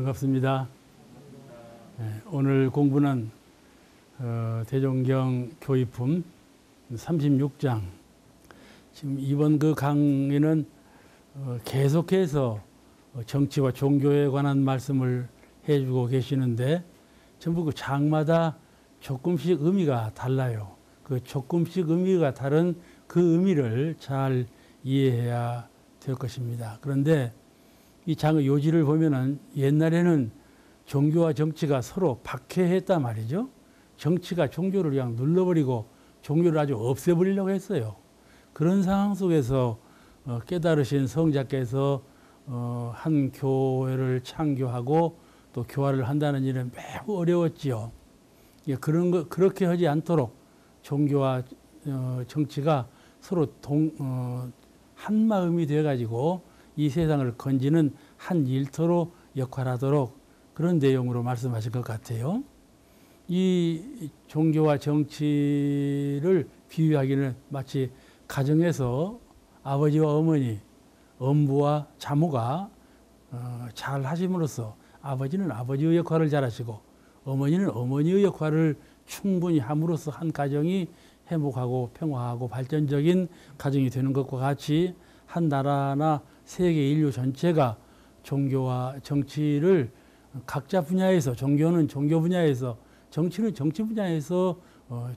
반갑습니다. 오늘 공부는 대종경 교의품 36장. 지금 이번 그 강의는 계속해서 정치와 종교에 관한 말씀을 해주고 계시는데 전부 그 장마다 조금씩 의미가 달라요. 그 조금씩 의미가 다른 그 의미를 잘 이해해야 될 것입니다. 그런데 이 장의 요지를 보면은 옛날에는 종교와 정치가 서로 박해했단 말이죠. 정치가 종교를 그냥 눌러버리고 종교를 아주 없애버리려고 했어요. 그런 상황 속에서 깨달으신 성자께서 한 교회를 창교하고 또 교화를 한다는 일은 매우 어려웠지요. 그렇게 하지 않도록 종교와 정치가 서로 한 마음이 되어가지고 이 세상을 건지는 한 일터로 역할하도록 그런 내용으로 말씀하신 것 같아요. 이 종교와 정치를 비유하기는 마치 가정에서 아버지와 어머니, 엄부와 자모가 잘 하심으로써 아버지는 아버지의 역할을 잘 하시고 어머니는 어머니의 역할을 충분히 함으로써 한 가정이 행복하고 평화하고 발전적인 가정이 되는 것과 같이 한 나라나 세계 인류 전체가 종교와 정치를 각자 분야에서, 종교는 종교 분야에서, 정치는 정치 분야에서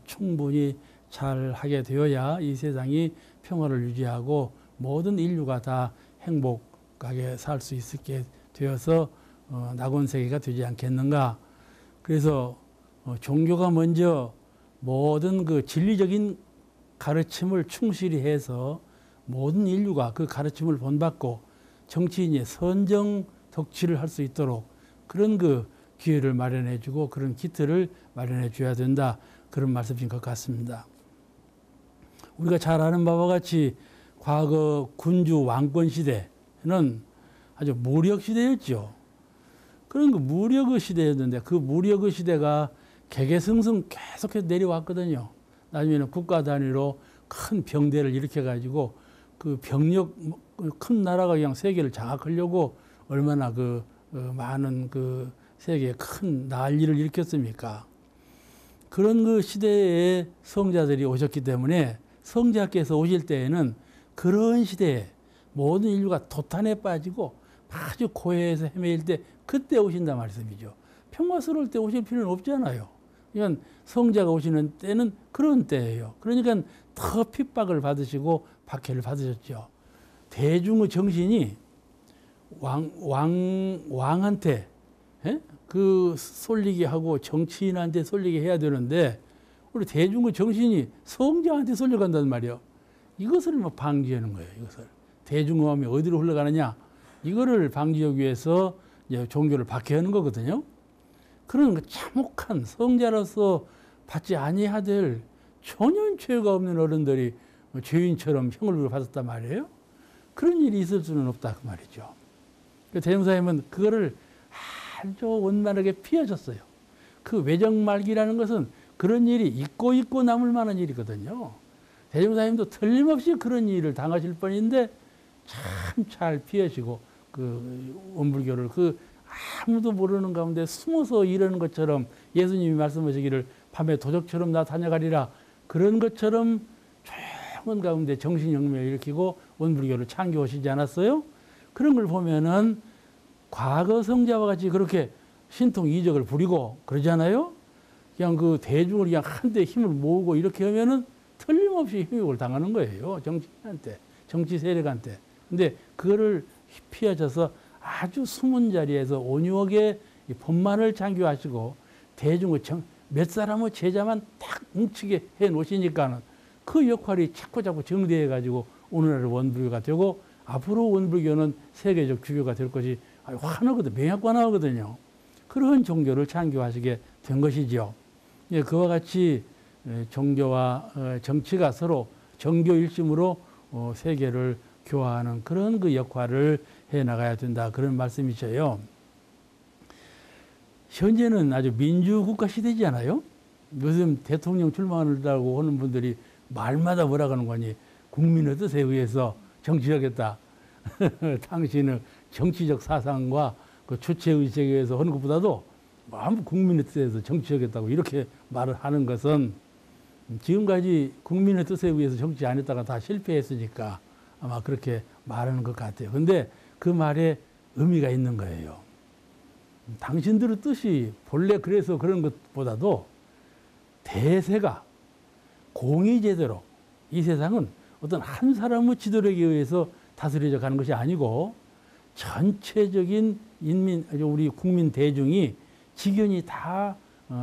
충분히 잘 하게 되어야 이 세상이 평화를 유지하고 모든 인류가 다 행복하게 살 수 있게 되어서 낙원 세계가 되지 않겠는가. 그래서 종교가 먼저 모든 그 진리적인 가르침을 충실히 해서 모든 인류가 그 가르침을 본받고 정치인이 선정 덕치를 할 수 있도록 그런 그 기회를 마련해 주고 그런 기틀을 마련해 줘야 된다. 그런 말씀인 것 같습니다. 우리가 잘 아는 바와 같이 과거 군주 왕권 시대는 아주 무력 시대였죠. 그런 그 무력의 시대였는데 그 무력의 시대가 개개성성 계속해서 내려왔거든요. 나중에는 국가 단위로 큰 병대를 일으켜가지고 그 병력 큰 나라가 그냥 세계를 장악하려고 얼마나 많은 그 세계에 큰 난리를 일으켰습니까? 그런 그 시대에 성자들이 오셨기 때문에 성자께서 오실 때에는 그런 시대에 모든 인류가 도탄에 빠지고 아주 고해에서 헤매일 때 그때 오신단 말씀이죠. 평화스러울 때 오실 필요는 없잖아요. 그러니까 성자가 오시는 때는 그런 때예요. 그러니까 더 핍박을 받으시고 박해를 받으셨죠. 대중의 정신이 왕한테 그 쏠리게 하고 정치인한테 쏠리게 해야 되는데 우리 대중의 정신이 성자한테 쏠려간단 말이에요. 이것을 방지하는 거예요. 이것을 대중의 마음이 어디로 흘러가느냐 이거를 방지하기 위해서 이제 종교를 박해하는 거거든요. 그런 그 참혹한 성자로서 받지 아니해야 될 전혀 죄가 없는 어른들이 죄인처럼 형을 받았단 말이에요. 그런 일이 있을 수는 없다 그 말이죠. 대종사님은 그거를 아주 원만하게 피하셨어요. 그 외정말기라는 것은 그런 일이 있고 남을 만한 일이거든요. 대종사님도 틀림없이 그런 일을 당하실 뻔인데 참 잘 피하시고 그 원불교를 아무도 모르는 가운데 숨어서 이러는 것처럼 예수님이 말씀하시기를 밤에 도적처럼 나 다녀가리라 그런 것처럼 조용한 가운데 정신혁명을 일으키고 원불교를 창교하시지 않았어요? 그런 걸 보면은 과거 성자와 같이 그렇게 신통 이적을 부리고 그러잖아요? 그냥 그 대중을 그냥 한데 힘을 모으고 이렇게 하면은 틀림없이 힘욕을 당하는 거예요. 정치인한테, 정치 세력한테. 근데 그거를 피하셔서 아주 숨은 자리에서 온유하게 법만을 장교하시고 대중의 몇 사람의 제자만 딱 뭉치게 해 놓으시니까는 그 역할이 자꾸 정대해 가지고 오늘날 원불교가 되고 앞으로 원불교는 세계적 주교가 될 것이 환하거든, 명약관하거든요. 그런 종교를 창교하시게 된 것이죠. 그와 같이 종교와 정치가 서로 정교일심으로 세계를 교화하는 그런 그 역할을 해 나가야 된다. 그런 말씀이셔요. 현재는 아주 민주국가 시대잖아요. 요즘 대통령 출마한다고 하는 분들이 말마다 뭐라 하는 거니 국민의 뜻에 의해서 정치하겠다. 당신의 정치적 사상과 그 주체의식에 의해서 하는 것보다도 아무 국민의 뜻에서 정치하겠다고 이렇게 말을 하는 것은 지금까지 국민의 뜻에 의해서 정치 안 했다가 다 실패했으니까 아마 그렇게 말하는 것 같아요. 근데 그 말에 의미가 있는 거예요. 당신들의 뜻이 본래 그래서 그런 것보다도 대세가 공의제대로 이 세상은 어떤 한 사람의 지도력에 의해서 다스려져 가는 것이 아니고 전체적인 인민, 우리 국민 대중이 직연히 다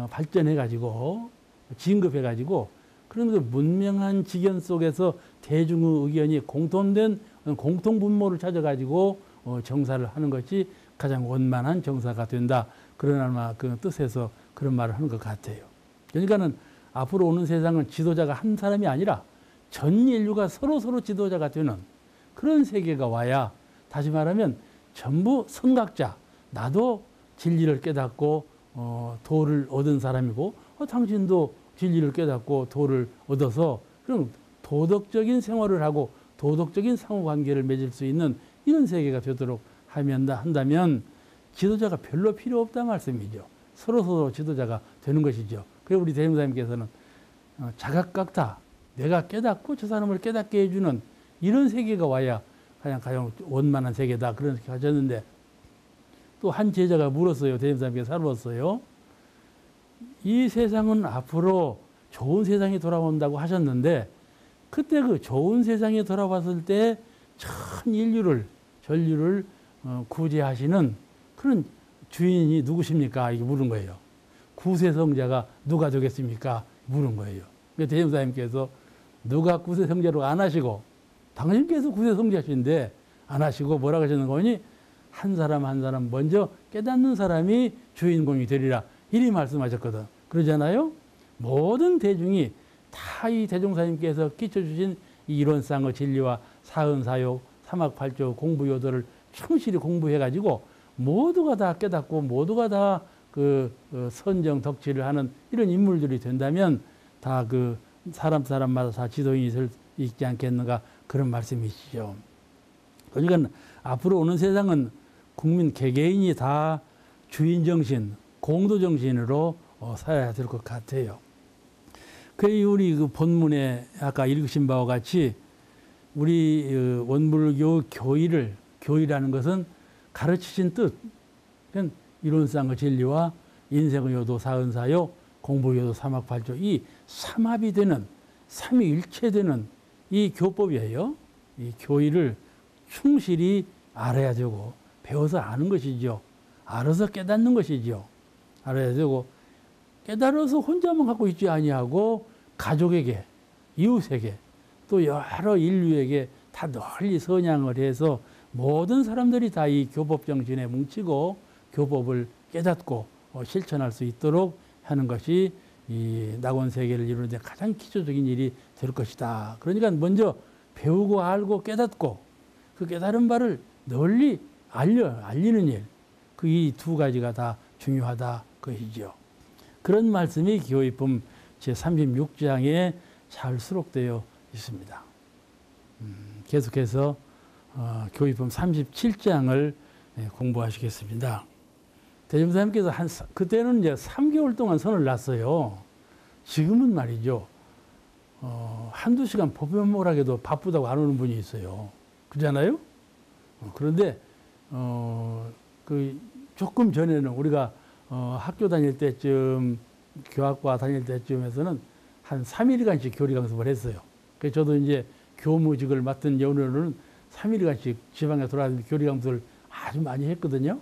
발전해가지고 진급해가지고 그런 그 문명한 직연 속에서 대중의 의견이 공통된 공통분모를 찾아가지고 정사를 하는 것이 가장 원만한 정사가 된다. 그런 아마 그 뜻에서 그런 말을 하는 것 같아요. 그러니까는 앞으로 오는 세상은 지도자가 한 사람이 아니라 전 인류가 서로 지도자가 되는 그런 세계가 와야 다시 말하면 전부 선각자, 나도 진리를 깨닫고 도를 얻은 사람이고 당신도 진리를 깨닫고 도를 얻어서 그럼 도덕적인 생활을 하고 도덕적인 상호관계를 맺을 수 있는 이런 세계가 되도록 한다면 지도자가 별로 필요 없다 말씀이죠. 서로 지도자가 되는 것이죠. 그래서 우리 대명사님께서는 자각각다 내가 깨닫고 저 사람을 깨닫게 해주는 이런 세계가 와야 가장 원만한 세계다 그렇게 하셨는데 또 한 제자가 물었어요. 대명사님께서 물었어요. 이 세상은 앞으로 좋은 세상이 돌아온다고 하셨는데 그때 그 좋은 세상이 돌아왔을 때 전 전류를 구제하시는 그런 주인이 누구십니까? 이게 물은 거예요. 구세성자가 누가 되겠습니까? 물은 거예요. 대명사님께서 누가 구세성자로 안 하시고 당신께서 구세성자신데 안 하시고 뭐라고 하시는 거니? 한 사람 한 사람 먼저 깨닫는 사람이 주인공이 되리라. 이리 말씀하셨거든. 그러잖아요. 모든 대중이 다 이 대종사님께서 끼쳐주신 이 이론상의 진리와 사은사욕, 삼학팔조 공부요도를 충실히 공부해가지고 모두가 다 깨닫고 모두가 다 그 선정 덕치를 하는 이런 인물들이 된다면 다 그 사람마다 다 지도인이 있지 않겠는가 그런 말씀이시죠. 그러니까 앞으로 오는 세상은 국민 개개인이 다 주인정신, 공도정신으로 살아야 될 것 같아요. 우리 그 본문에 아까 읽으신 바와 같이 우리 원불교 교의라는 것은 가르치신 뜻, 이론상의 진리와 인생의 요도, 사은사요, 공부요도, 삼학팔조 이 삼합이 되는, 삼위일체되는 이 교법이에요. 이 교의를 충실히 알아야 되고 배워서 아는 것이죠. 알아서 깨닫는 것이죠. 알아야 되고 깨달아서 혼자만 갖고 있지 아니하고 가족에게, 이웃에게 또 여러 인류에게 다 널리 선양을 해서 모든 사람들이 다 이 교법 정신에 뭉치고 교법을 깨닫고 실천할 수 있도록 하는 것이 이 낙원 세계를 이루는 데 가장 기초적인 일이 될 것이다. 그러니까 먼저 배우고 알고 깨닫고 그 깨달은 바를 널리 알리는 일, 그 이 두 가지가 다 중요하다 것이죠. 그런 말씀이 교의품 제36장에 잘 수록되어 있습니다. 계속해서 교의품 37장을 공부하시겠습니다. 대종사님께서 그때는 이제 3개월 동안 선을 놨어요. 지금은 말이죠. 한두 시간 법연모락에도 바쁘다고 안 오는 분이 있어요. 그렇잖아요? 그런데 그 조금 전에는 우리가 학교 다닐 때쯤 교학과 다닐 때쯤에서는 한 3일간씩 교리 강습을 했어요. 그래서 저도 이제 교무직을 맡은 연후로는 3일간씩 지방에 돌아다니며 교리 강습을 아주 많이 했거든요.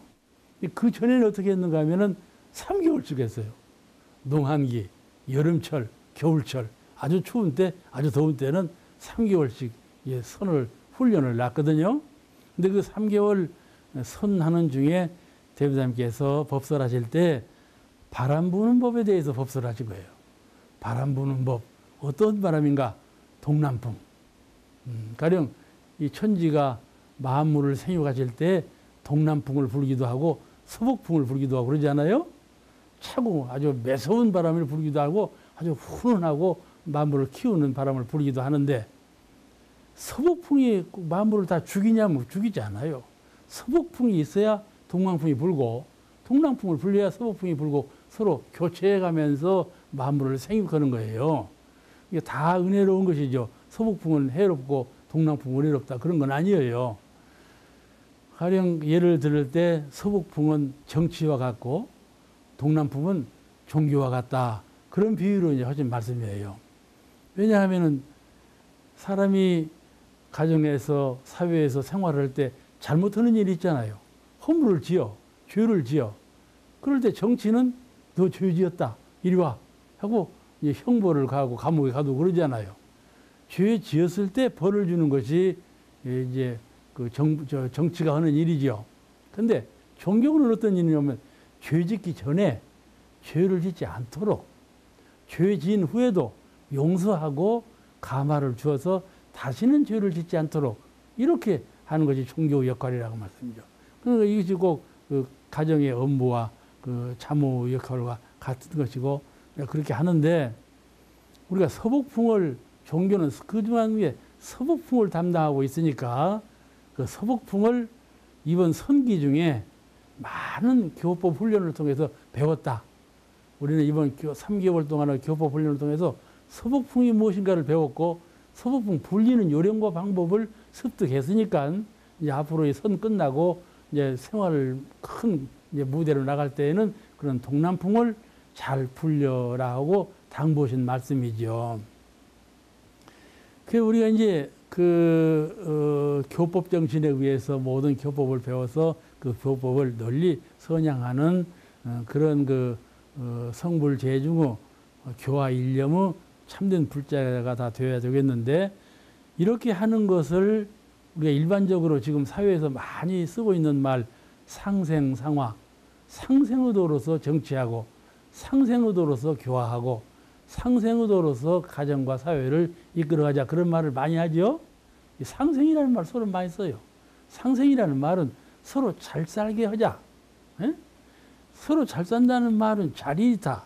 그 전에는 어떻게 했는가 하면은 3개월씩 했어요. 농한기, 여름철, 겨울철, 아주 추운 때, 아주 더운 때는 3개월씩 훈련을 놨거든요. 근데 그 3개월 선하는 중에 대부사님께서 법설하실 때 바람 부는 법에 대해서 법설하신 거예요. 바람 부는 법. 어떤 바람인가? 동남풍. 가령 이 천지가 만물을 생육하실 때 동남풍을 불기도 하고 서북풍을 불기도 하고 그러지 않아요? 차고 아주 매서운 바람을 불기도 하고 아주 훈훈하고 만물을 키우는 바람을 불기도 하는데 서북풍이 만물을 다 죽이냐면 죽이지 않아요. 서북풍이 있어야 동방풍이 불고 동남풍을 불려야 서북풍이 불고 서로 교체해가면서 만물을 생육하는 거예요. 이게 다 은혜로운 것이죠. 서북풍은 해롭고 동남풍은 은혜롭다 그런 건 아니에요. 가령 예를 들을 때 서북풍은 정치와 같고 동남풍은 종교와 같다. 그런 비유로 이제 하신 말씀이에요. 왜냐하면은 사람이 가정에서 사회에서 생활할 때 잘못하는 일이 있잖아요. 허물을 지어, 죄를 지어. 그럴 때 정치는 너 죄 지었다. 이리 와. 하고 이제 형벌을 가하고 감옥에 가도 그러잖아요. 죄 지었을 때 벌을 주는 것이 이제 그 정치가 하는 일이죠. 근데 종교는 어떤 일이냐면 죄 짓기 전에 죄를 짓지 않도록 죄 지은 후에도 용서하고 감화를 주어서 다시는 죄를 짓지 않도록 이렇게 하는 것이 종교 역할이라고 말씀이죠. 그러니까 이것이 꼭그 가정의 업무와 그 자모 역할과 같은 것이고 그렇게 하는데 우리가 서북풍을 종교는 그중에 서북풍을 담당하고 있으니까 그 서북풍을 이번 선기 중에 많은 교법 훈련을 통해서 배웠다. 우리는 이번 3개월 동안의 교법 훈련을 통해서 서북풍이 무엇인가를 배웠고 서북풍 불리는 요령과 방법을 습득했으니까 이제 앞으로 선 끝나고 이제 생활을 큰 이제 무대로 나갈 때에는 그런 동남풍을 잘 불려라 하고 당부하신 말씀이죠. 그 우리가 이제 교법 정신에 의해서 모든 교법을 배워서 그 교법을 널리 선양하는 그런 성불 제중의 교화 일념의 참된 불자가 다 되어야 되겠는데 이렇게 하는 것을 우리가 일반적으로 지금 사회에서 많이 쓰고 있는 말 상생상화, 상생의도로서 정치하고 상생의도로서 교화하고 상생의도로서 가정과 사회를 이끌어가자 그런 말을 많이 하죠. 상생이라는 말 서로 많이 써요. 상생이라는 말은 서로 잘 살게 하자. 에? 서로 잘 산다는 말은 자리이다.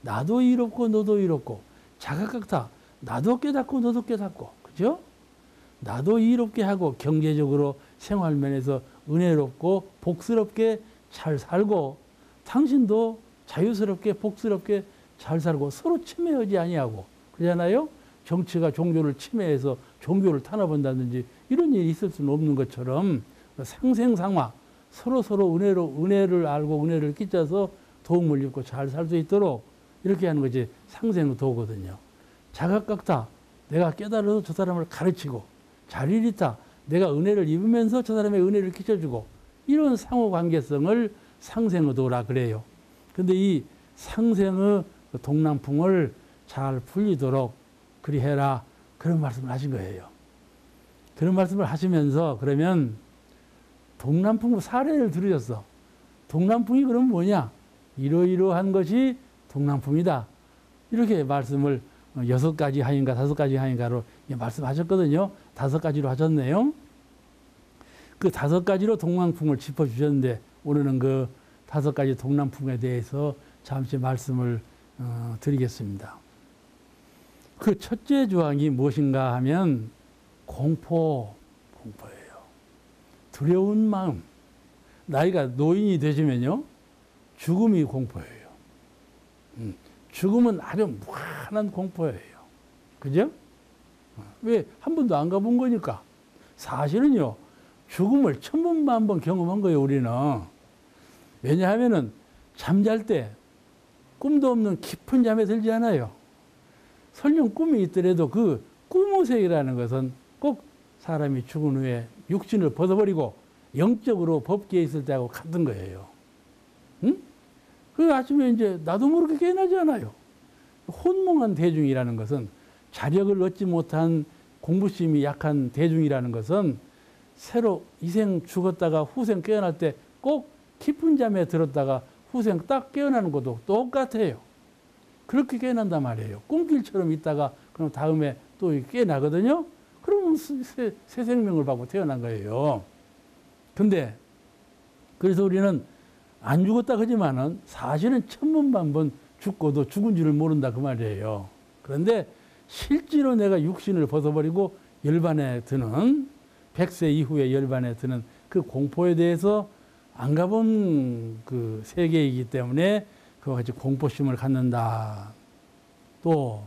나도 이롭고 너도 이롭고 자각각다. 나도 깨닫고 너도 깨닫고 그죠? 나도 이롭게 하고 경제적으로 생활면에서 은혜롭고 복스럽게 잘 살고 당신도 자유스럽게 복스럽게 잘 살고 서로 침해하지 아니하고 그러잖아요. 정치가 종교를 침해해서 종교를 탄압한다든지 이런 일이 있을 수는 없는 것처럼 상생상화 서로 은혜를 알고 은혜를 끼쳐서 도움을 입고 잘 살 수 있도록 이렇게 하는 것이 상생의 도거든요. 자각각다. 내가 깨달아서 저 사람을 가르치고 자리리타. 내가 은혜를 입으면서 저 사람의 은혜를 끼쳐주고 이런 상호관계성을 상생의 도라 그래요. 근데 이 상생의 동남풍을 잘 풀리도록 그리해라 그런 말씀을 하신 거예요. 그런 말씀을 하시면서 그러면 동남풍 사례를 들으셨어. 동남풍이 그럼 뭐냐? 이러이러한 것이 동남풍이다. 이렇게 말씀을 6가지 하인가 5가지 하인가로 말씀하셨거든요. 5가지로 하셨네요. 그 5가지로 동남풍을 짚어주셨는데 오늘은 그 5가지 동남풍에 대해서 잠시 말씀을 드리겠습니다. 그 첫째 조항이 무엇인가 하면 공포예요. 두려운 마음. 나이가 노인이 되시면요. 죽음이 공포예요. 죽음은 아주 무한한 공포예요. 그죠? 왜? 한 번도 안 가본 거니까. 사실은요. 죽음을 1000번 경험한 거예요. 우리는. 왜냐하면은 잠잘 때 꿈도 없는 깊은 잠에 들지 않아요. 설령 꿈이 있더라도 그 꿈의세계라는 것은 꼭 사람이 죽은 후에 육신을 벗어버리고 영적으로 법계에 있을 때하고 같은 거예요. 응? 그 아침에 이제 나도 모르게 깨어나지 않아요. 혼몽한 대중이라는 것은 자력을 얻지 못한 공부심이 약한 대중이라는 것은 새로 이생 죽었다가 후생 깨어날 때 꼭 깊은 잠에 들었다가 후생 딱 깨어나는 것도 똑같아요. 그렇게 깨어난단 말이에요. 꿈길처럼 있다가 그럼 다음에 또 깨어나거든요. 그러면 새 생명을 받고 태어난 거예요. 근데 그래서 우리는 안 죽었다 하지만은 사실은 1000번 죽고도 죽은 줄을 모른다 그 말이에요. 그런데 실제로 내가 육신을 벗어버리고 열반에 드는 100세 이후에 열반에 드는 그 공포에 대해서 안 가본 그 세계이기 때문에 그와 같이 공포심을 갖는다. 또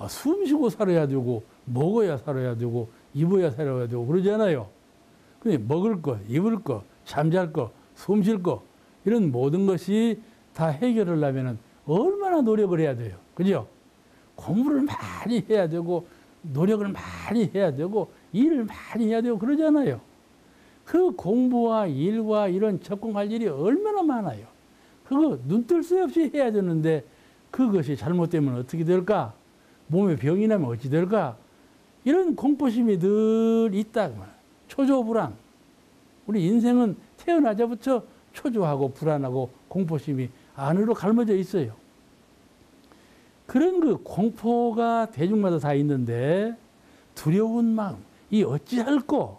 숨 쉬고 살아야 되고 먹어야 살아야 되고 입어야 살아야 되고 그러잖아요. 근데 먹을 거, 입을 거, 잠잘 거, 숨 쉴 거 이런 모든 것이 다 해결을 하려면 얼마나 노력을 해야 돼요. 그죠? 공부를 많이 해야 되고 노력을 많이 해야 되고 일을 많이 해야 되고 그러잖아요. 그 공부와 일과 이런 접근할 일이 얼마나 많아요. 그거 눈뜰 새 없이 해야 되는데 그것이 잘못되면 어떻게 될까? 몸에 병이 나면 어찌 될까? 이런 공포심이 늘 있다. 초조불안. 우리 인생은 태어나자부터 초조하고 불안하고 공포심이 안으로 갈라져 있어요. 그런 그 공포가 대중마다 다 있는데 두려운 마음, 이 어찌할꼬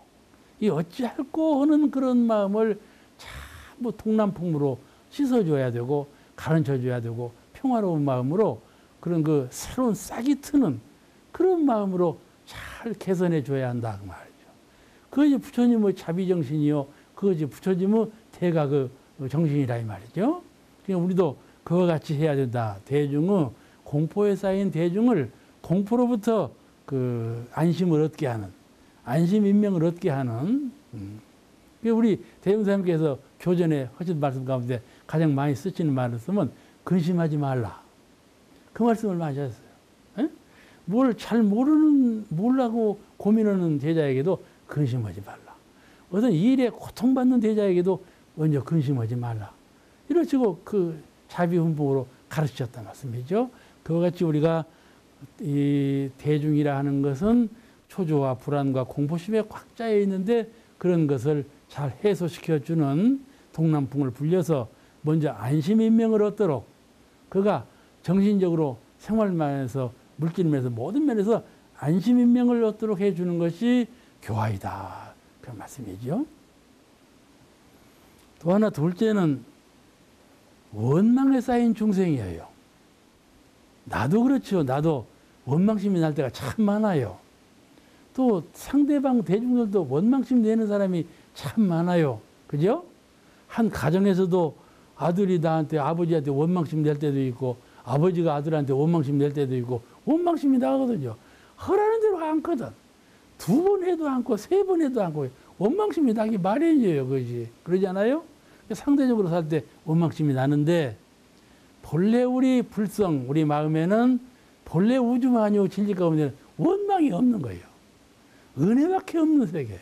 하는 그런 마음을 전부 통남풍으로 씻어줘야 되고 가르쳐줘야 되고 평화로운 마음으로 그런 그 새로운 싹이 트는 그런 마음으로 잘 개선해 줘야 한다 그 말이죠. 그것이 부처님의 자비정신이요. 그것이 부처님의 대가 그 정신이라 이 말이죠. 그러니까 우리도 그와 같이 해야 된다. 대중의 공포에 쌓인 대중을 공포로부터 그 안심을 얻게 하는, 안심인명을 얻게 하는. 우리 대웅사님께서 교전에 하신 말씀 가운데 가장 많이 쓰시는 말씀은 근심하지 말라. 그 말씀을 많이 하셨어요. 뭘 잘 모르고 고민하는 제자에게도 근심하지 말라. 어떤 일에 고통받는 제자에게도 먼저 근심하지 말라. 이러시고 그 자비훈봉으로 가르치셨다는 말씀이죠. 그와 같이 우리가 이 대중이라 하는 것은 초조와 불안과 공포심에 꽉 짜여 있는데 그런 것을 잘 해소시켜주는 동남풍을 불려서 먼저 안심인명을 얻도록 그가 정신적으로 생활면에서 물질면에서 모든 면에서 안심인명을 얻도록 해주는 것이 교화이다. 그런 말씀이죠. 또 하나 둘째는 원망에 쌓인 중생이에요. 나도 그렇죠. 나도 원망심이 날 때가 참 많아요. 또 상대방 대중들도 원망심 내는 사람이 참 많아요. 그죠? 한 가정에서도 아들이 나한테 아버지한테 원망심 낼 때도 있고 아버지가 아들한테 원망심 낼 때도 있고 원망심이 나거든요. 허라는 대로 않거든. 2번 해도 않고 3번 해도 않고 원망심이 나기 마련이에요. 그지? 그러잖아요? 상대적으로 살 때 원망심이 나는데 본래 우리 불성, 우리 마음에는 본래 우주만유 진리 가운데는 원망이 없는 거예요. 은혜밖에 없는 세계.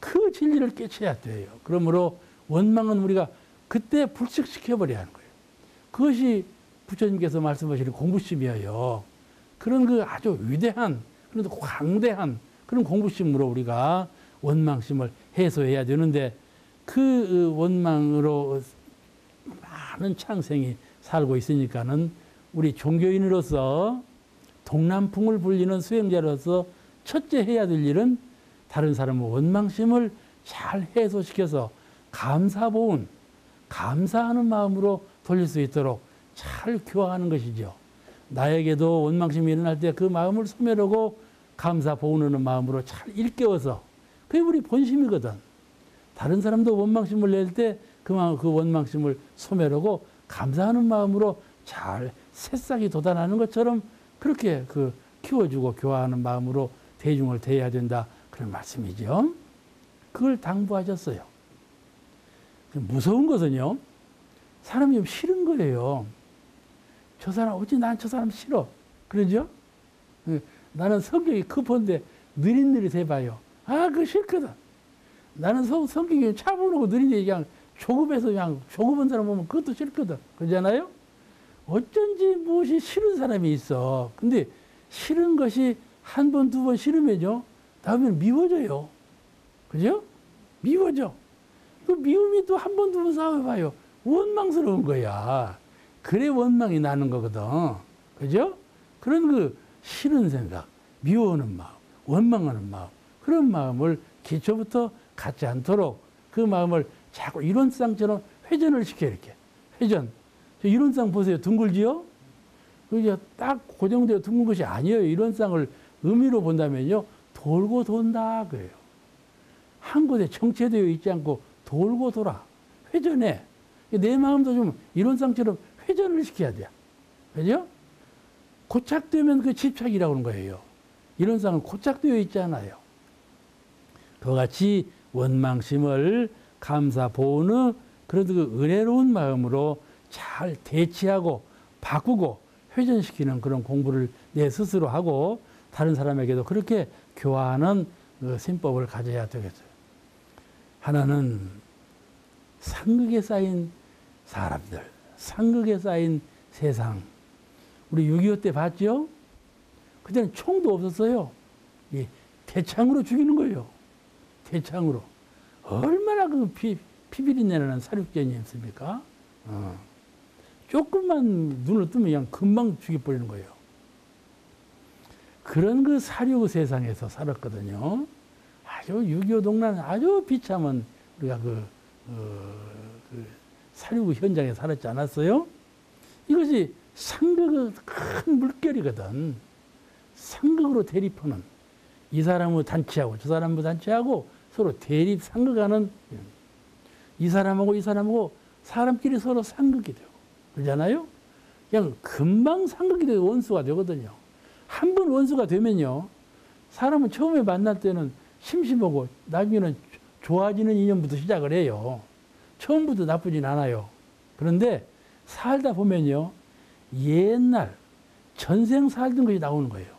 그 진리를 깨쳐야 돼요. 그러므로 원망은 우리가 그때 불식시켜버려야 하는 거예요. 그것이 부처님께서 말씀하시는 공부심이에요. 그런 그 아주 위대한, 그런 광대한 그런 공부심으로 우리가 원망심을 해소해야 되는데 그 원망으로 많은 창생이 살고 있으니까는 우리 종교인으로서 동남풍을 불리는 수행자로서 첫째 해야 될 일은 다른 사람의 원망심을 잘 해소시켜서 감사보은, 감사하는 마음으로 돌릴 수 있도록 잘 교화하는 것이죠. 나에게도 원망심이 일어날 때 그 마음을 소멸하고 감사보은하는 마음으로 잘 일깨워서 그게 우리 본심이거든. 다른 사람도 원망심을 낼 때 그 원망심을 소멸하고 감사하는 마음으로 잘 새싹이 돋아나는 것처럼 그렇게 그 키워주고 교화하는 마음으로 대중을 대해야 된다. 그런 말씀이죠. 그걸 당부하셨어요. 무서운 것은요. 사람이 좀 싫은 거예요. 저 사람 어찌 난 저 사람 싫어. 그러죠? 나는 성격이 급한데 느릿느릿 해봐요. 아, 그거 싫거든. 나는 성격이 차분하고 느린데 그냥 조급해서 그냥 조급한 사람 보면 그것도 싫거든. 그러잖아요? 어쩐지 무엇이 싫은 사람이 있어. 근데 싫은 것이 한 번, 2번 싫으면요. 다음에는 미워져요. 그죠? 미워져. 그 미움이 또 한 번, 2번 싸워봐요. 원망스러운 거야. 그래 원망이 나는 거거든. 그죠? 그런 그 싫은 생각, 미워하는 마음, 원망하는 마음, 그런 마음을 기초부터 갖지 않도록 그 마음을 자꾸 이론상처럼 회전을 시켜 이렇게. 회전. 이론상 보세요. 둥글지요? 그게 딱 고정되어 둥근 것이 아니에요. 이론상을 의미로 본다면요. 돌고 돈다 그래요. 한 곳에 정체되어 있지 않고 돌고 돌아. 회전해. 내 마음도 좀 이론상처럼 회전을 시켜야 돼. 그죠? 고착되면 그 집착이라고 하는 거예요. 이론상은 고착되어 있잖아요. 그와 같이 원망심을 감사 보은의 그런 그 은혜로운 마음으로 잘 대치하고 바꾸고 회전시키는 그런 공부를 내 스스로 하고 다른 사람에게도 그렇게 교화하는 그心법을 가져야 되겠어요. 하나는 상극에 쌓인 사람들, 상극에 쌓인 세상. 우리 6.25 때 봤죠? 그때는 총도 없었어요. 이 대창으로 죽이는 거예요. 대창으로. 얼마나 그 피비린내 나는 사륙전이었습니까? 조금만 눈을 뜨면 그냥 금방 죽여버리는 거예요. 그런 그 사륙 세상에서 살았거든요. 아주 6.25 동란 아주 비참한 우리가 그 사륙 현장에 살았지 않았어요? 이것이 상극의 큰 물결이거든. 상극으로 대립하는 이 사람은 단체하고 저 사람은 단체하고 서로 대립 상극하는 이 사람하고 사람끼리 서로 상극이 되고 그러잖아요. 그냥 금방 상극이 되고 원수가 되거든요. 한 번 원수가 되면요. 사람은 처음에 만날 때는 심심하고 나중에는 좋아지는 인연부터 시작을 해요. 처음부터 나쁘진 않아요. 그런데 살다 보면요. 옛날 전생 살던 것이 나오는 거예요.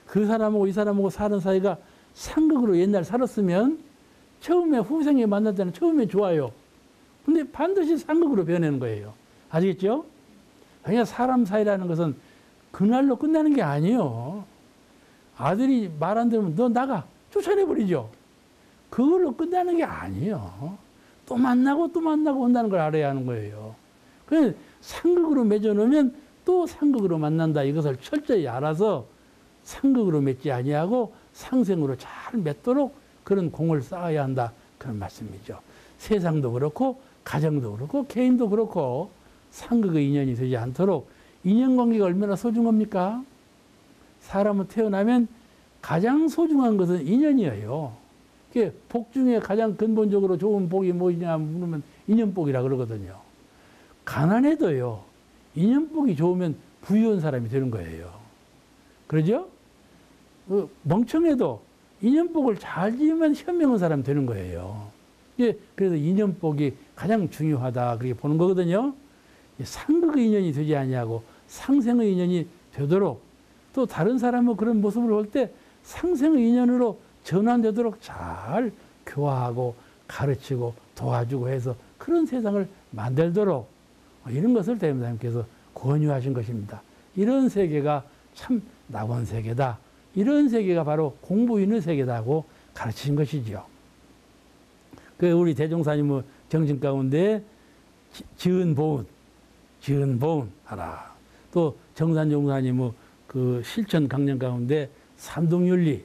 그 사람하고 이 사람하고 사는 사이가 상극으로 옛날 살았으면 처음에 후생에 만날 때는 처음에 좋아요. 근데 반드시 상극으로 변하는 거예요. 아시겠죠? 그냥 사람 사이라는 것은 그날로 끝나는 게 아니에요. 아들이 말 안 들으면 너 나가 쫓아내버리죠. 그걸로 끝나는 게 아니에요. 또 만나고 온다는 걸 알아야 하는 거예요. 그래서 상극으로 맺어놓으면 또 상극으로 만난다. 이것을 철저히 알아서 상극으로 맺지 아니하고 상생으로 잘 맺도록 그런 공을 쌓아야 한다. 그런 말씀이죠. 세상도 그렇고 가정도 그렇고 개인도 그렇고 상극의 인연이 되지 않도록 인연관계가 얼마나 소중합니까? 사람은 태어나면 가장 소중한 것은 인연이에요. 복 중에 가장 근본적으로 좋은 복이 뭐냐 물으면 인연복이라 그러거든요. 가난해도요. 인연복이 좋으면 부유한 사람이 되는 거예요. 그러죠? 멍청해도 인연복을 잘 지으면 현명한 사람이 되는 거예요. 그래서 인연복이 가장 중요하다 그렇게 보는 거거든요. 상극의 인연이 되지 아니하고 상생의 인연이 되도록 또 다른 사람의 그런 모습을 볼 때 상생의 인연으로 전환되도록 잘 교화하고 가르치고 도와주고 해서 그런 세상을 만들도록 이런 것을 대명사님께서 권유하신 것입니다. 이런 세계가 참 낙원 세계다. 이런 세계가 바로 공부인의 세계다고 가르치신 것이지요. 그 우리 대종사님의 정신 가운데 지은 보은 하라. 또 정산종사님의 그 실천 강령 가운데 삼동윤리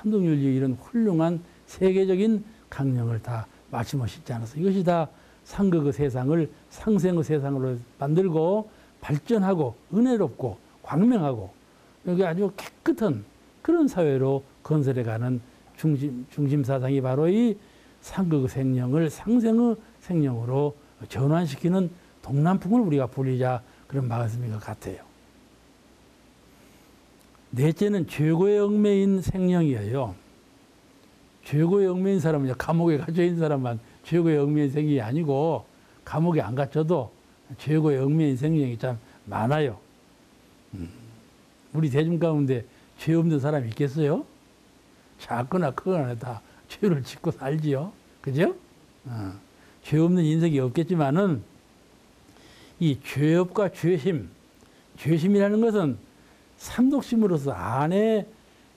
이런 훌륭한 세계적인 강령을 다 말씀하시지 않았어. 이것이 다 상극의 세상을 상생의 세상으로 만들고 발전하고 은혜롭고 광명하고 여기 아주 깨끗한 그런 사회로 건설해가는 중심 사상이 바로 이 상극의 생령을 상생의 생령으로 전환시키는 동남풍을 우리가 부리자 그런 말씀인 것 같아요. 넷째는 최고의 얽매인 생령이에요. 최고의 얽매인 사람은 감옥에 갇혀 있는 사람만 최고의 얽매인 생령이 아니고 감옥에 안 갇혀도 최고의 얽매인 생령이 참 많아요. 우리 대중 가운데 죄 없는 사람이 있겠어요? 작거나 크거나 다 죄를 짓고 살지요. 그죠? 죄 없는 인생이 없겠지만은 이 죄업과 죄심이라는 것은 삼독심으로서 안에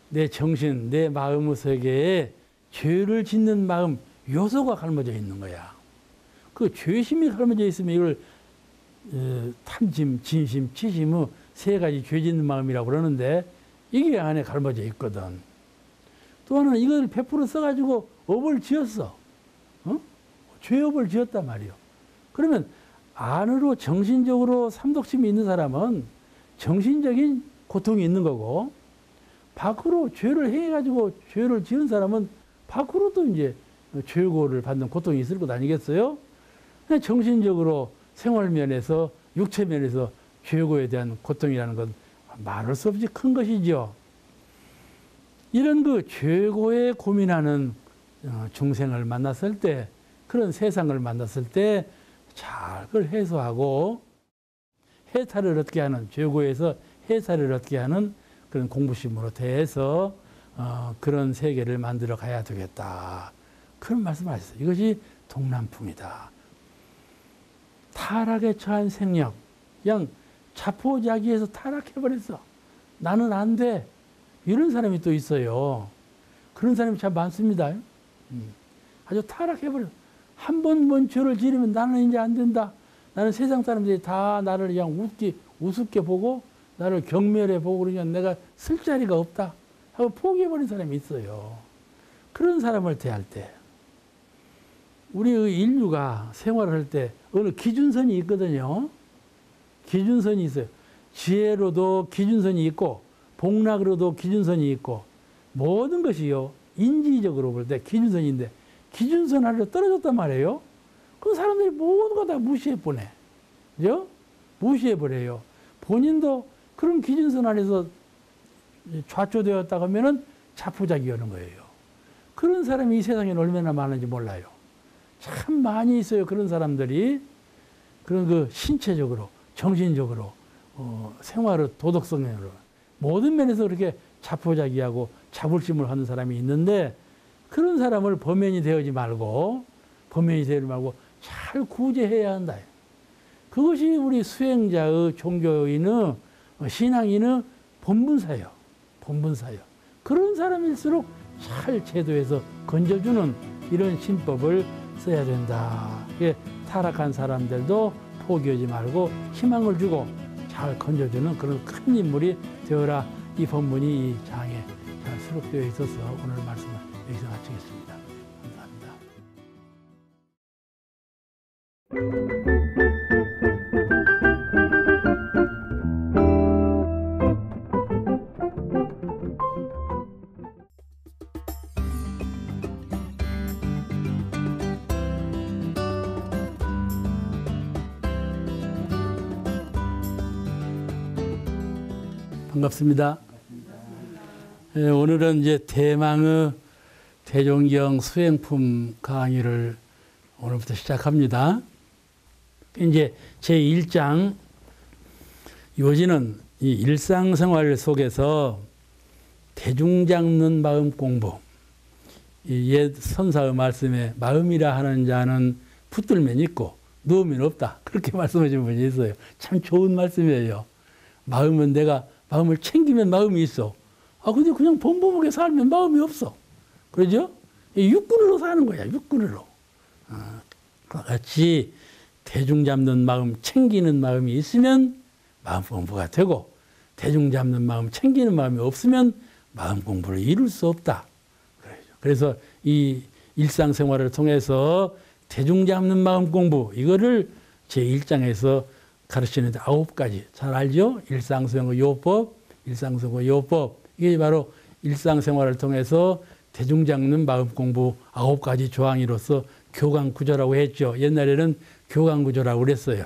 내 정신, 내 마음의 세계에 죄를 짓는 마음 요소가 갈라져 있는 거야. 그 죄심이 갈라져 있으면 이걸 탐심, 진심, 치심의 세 가지 죄 짓는 마음이라고 그러는데 이게 안에 갈라져 있거든. 또 하나는 이걸 100% 써가지고 업을 지었어. 죄업을 지었단 말이요. 그러면 안으로 정신적으로 삼독심이 있는 사람은 정신적인 고통이 있는 거고, 밖으로 죄를 행해가지고 죄를 지은 사람은 밖으로도 이제 죄고를 받는 고통이 있을 것 아니겠어요? 정신적으로 생활면에서 육체면에서 죄고에 대한 고통이라는 건 말할 수 없이 큰 것이죠. 이런 그 죄고에 고민하는 중생을 만났을 때, 그런 세상을 만났을 때 잘 그걸 해소하고 해탈을 얻게 하는, 죄고에서 해탈을 얻게 하는 그런 공부심으로 대해서 그런 세계를 만들어 가야 되겠다. 그런 말씀을 하셨어요. 이것이 동남풍이다. 타락에 처한 생력, 그냥 자포자기해서 타락해버렸어. 나는 안 돼. 이런 사람이 또 있어요. 그런 사람이 참 많습니다. 아주 타락해버려. 한 번 뭔 죄를 지르면 나는 이제 안 된다. 나는 세상 사람들이 다 나를 그냥 우습게 보고 나를 경멸해 보고 그러니까 내가 쓸 자리가 없다 하고 포기해버린 사람이 있어요. 그런 사람을 대할 때 우리 인류가 생활을 할 때 어느 기준선이 있거든요. 기준선이 있어요. 지혜로도 기준선이 있고 복락으로도 기준선이 있고 모든 것이요. 인지적으로 볼 때 기준선인데 기준선 아래로 떨어졌단 말이에요. 그 사람들이 모두가 다 무시해보내. 그죠? 무시해버려요. 본인도 그런 기준선 아래서 좌초되었다 하면은 자포자기 하는 거예요. 그런 사람이 이 세상에 얼마나 많은지 몰라요. 참 많이 있어요. 그런 사람들이. 그런 그 신체적으로, 정신적으로, 생활의 도덕성으로 모든 면에서 그렇게 자포자기하고 자불심을 하는 사람이 있는데 그런 사람을 범인이 되지 말고 잘 구제해야 한다. 그것이 우리 수행자의 종교인의 신앙인의 본분사예요. 본분사예요. 그런 사람일수록 잘 제도에서 건져주는 이런 신법을 써야 된다. 타락한 사람들도 포기하지 말고 희망을 주고 잘 건져주는 그런 큰 인물이 되어라. 이 본문이 이 장에 잘 수록되어 있어서 오늘 말씀을 여기서 마치겠습니다. 감사합니다. 반갑습니다. 오늘은 이제 대망의 대종경 수행품 강의를 오늘부터 시작합니다. 이제 제1장 요지는 이 일상생활 속에서 대중 잡는 마음 공부. 옛 선사의 말씀에 마음이라 하는 자는 붙들면 있고 누우면 없다. 그렇게 말씀하신 분이 있어요. 참 좋은 말씀이에요. 마음은 내가 마음을 챙기면 마음이 있어. 근데 그냥 범범하게 살면 마음이 없어. 그러죠? 육군으로 사는 거야, 육군으로. 같이 대중 잡는 마음, 챙기는 마음이 있으면 마음 공부가 되고, 대중 잡는 마음, 챙기는 마음이 없으면 마음 공부를 이룰 수 없다. 그래서 이 일상생활을 통해서 대중 잡는 마음 공부, 이거를 제1장에서 가르치는데 9가지. 잘 알죠? 일상생활 요법, 일상생활 요법. 이게 바로 일상생활을 통해서 대중 잡는 마음 공부 9가지 조항이로서 교강구조라고 했죠. 옛날에는 교강구조라고 그랬어요.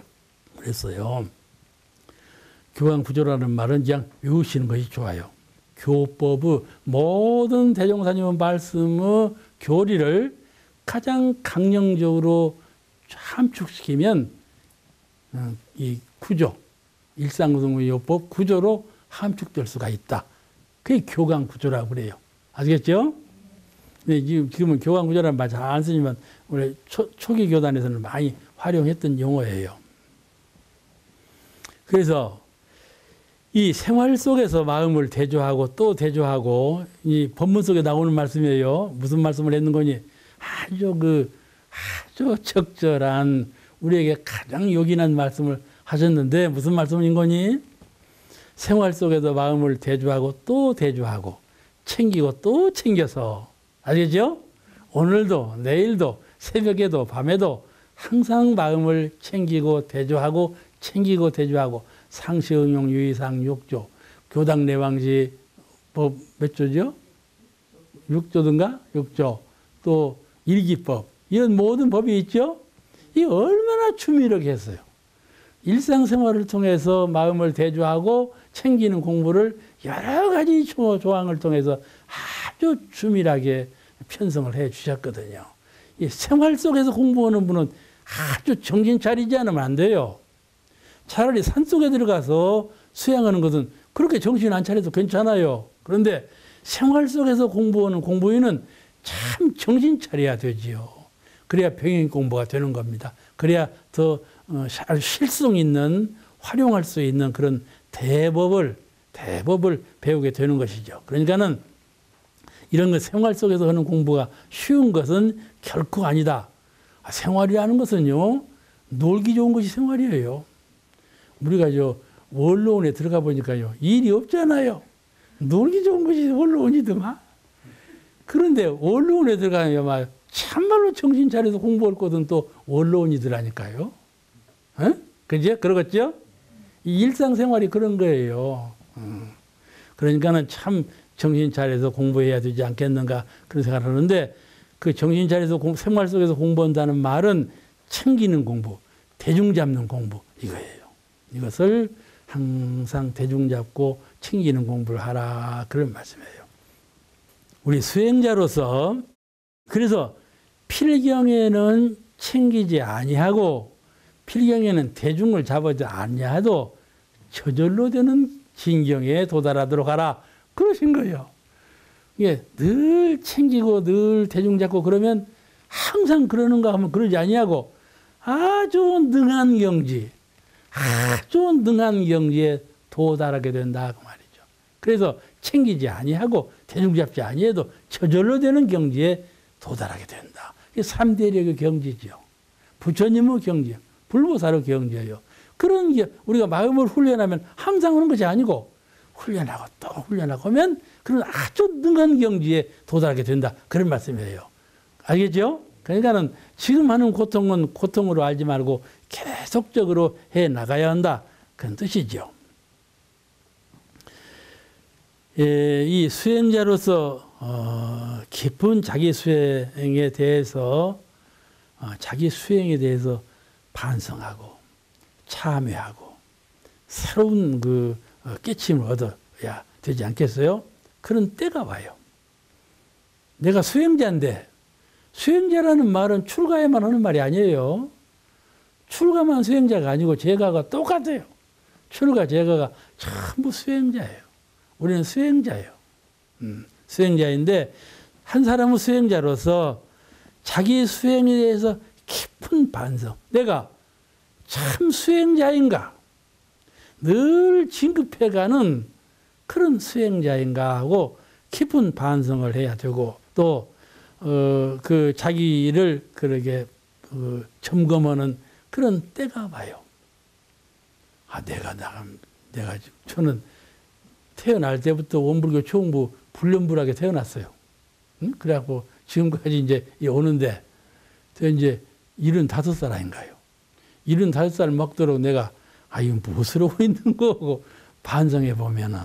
교강구조라는 말은 그냥 외우시는 것이 좋아요. 교법의 모든 대종사님의 말씀의 교리를 가장 강령적으로 함축시키면 이 구조, 일상생활 요법 구조로 함축될 수가 있다. 그게 교강구조라고 그래요. 아시겠죠? 네, 지금은 교강구조라는 말 잘 안 쓰지만 원래 초기 교단에서는 많이 활용했던 용어예요. 그래서 이 생활 속에서 마음을 대조하고 또 대조하고 이 법문 속에 나오는 말씀이에요. 무슨 말씀을 했는 거니? 아주 적절한 우리에게 가장 요긴한 말씀을 하셨는데 무슨 말씀인 거니? 생활 속에서 마음을 대조하고 또 대조하고 챙기고 또 챙겨서 알겠죠? 오늘도 내일도 새벽에도 밤에도 항상 마음을 챙기고 대조하고 챙기고 대조하고 상시응용 유의상 6조 교당 내왕시 법 몇 조죠? 6조든가? 6조 또 일기법, 이런 모든 법이 있죠? 이 얼마나 주미력했어요. 일상생활을 통해서 마음을 대조하고 챙기는 공부를 여러 가지 조항을 통해서 아주 주밀하게 편성을 해 주셨거든요. 이 생활 속에서 공부하는 분은 아주 정신 차리지 않으면 안 돼요. 차라리 산속에 들어가서 수양하는 것은 그렇게 정신 안 차려도 괜찮아요. 그런데 생활 속에서 공부하는 공부인은 참 정신 차려야 되지요. 그래야 병행 공부가 되는 겁니다. 그래야 더 실성 있는, 활용할 수 있는 그런 대법을 배우게 되는 것이죠. 그러니까는 이런 것 생활 속에서 하는 공부가 쉬운 것은 결코 아니다. 생활이라는 것은요, 놀기 좋은 것이 생활이에요. 우리가 원로원에 들어가 보니까요, 일이 없잖아요. 놀기 좋은 것이 원로원이더만. 그런데 원로원에 들어가면 참말로 정신 차려서 공부할 것은 또 원로원이더라니까요. 그죠? 그러겠죠? 이 일상생활이 그런 거예요. 그러니까는 참 정신 차려서 공부해야 되지 않겠는가 그런 생각을 하는데, 그 정신 차려서 생활 속에서 공부한다는 말은 챙기는 공부, 대중 잡는 공부, 이거예요. 이것을 항상 대중 잡고 챙기는 공부를 하라, 그런 말씀이에요. 우리 수행자로서 그래서 필경에는 챙기지 아니하고 필경에는 대중을 잡아지 아니하도 저절로 되는 진경에 도달하도록 하라, 그러신 거예요. 이게 늘 챙기고 늘 대중 잡고 그러면 항상 그러는가 하면 그러지 아니하고 아주 능한 경지, 아주 능한 경지에 도달하게 된다, 그 말이죠. 그래서 챙기지 아니하고 대중 잡지 아니해도 저절로 되는 경지에 도달하게 된다. 이게 3대력의 경지죠. 부처님의 경지, 불보살의 경지예요. 그런 게 우리가 마음을 훈련하면 항상 하는 것이 아니고 훈련하고 또 훈련하고 하면 그런 아주 능한 경지에 도달하게 된다, 그런 말씀이에요. 알겠죠? 그러니까는 지금 하는 고통은 고통으로 알지 말고 계속적으로 해 나가야 한다, 그런 뜻이죠. 이 수행자로서 깊은 자기 수행에 대해서 반성하고 참회하고 새로운 그 깨침을 얻어야 되지 않겠어요? 그런 때가 와요. 내가 수행자인데, 수행자라는 말은 출가에만 하는 말이 아니에요. 출가만 수행자가 아니고 제가가 똑같아요. 출가, 제가가 전부 수행자예요. 우리는 수행자예요. 수행자인데, 한 사람은 수행자로서 자기 수행에 대해서 깊은 반성. 내가 참 수행자인가? 늘 진급해가는 그런 수행자인가 하고 깊은 반성을 해야 되고, 또 그 자기를 그렇게 점검하는 그런 때가 와요. 저는 태어날 때부터 원불교 초흥부 불륜불하게 태어났어요. 그래갖고 지금까지 이제 오는데, 이제 75살 아닌가요? 75살 먹도록 내가 이거 무엇으로 있는 거고 반성해 보면은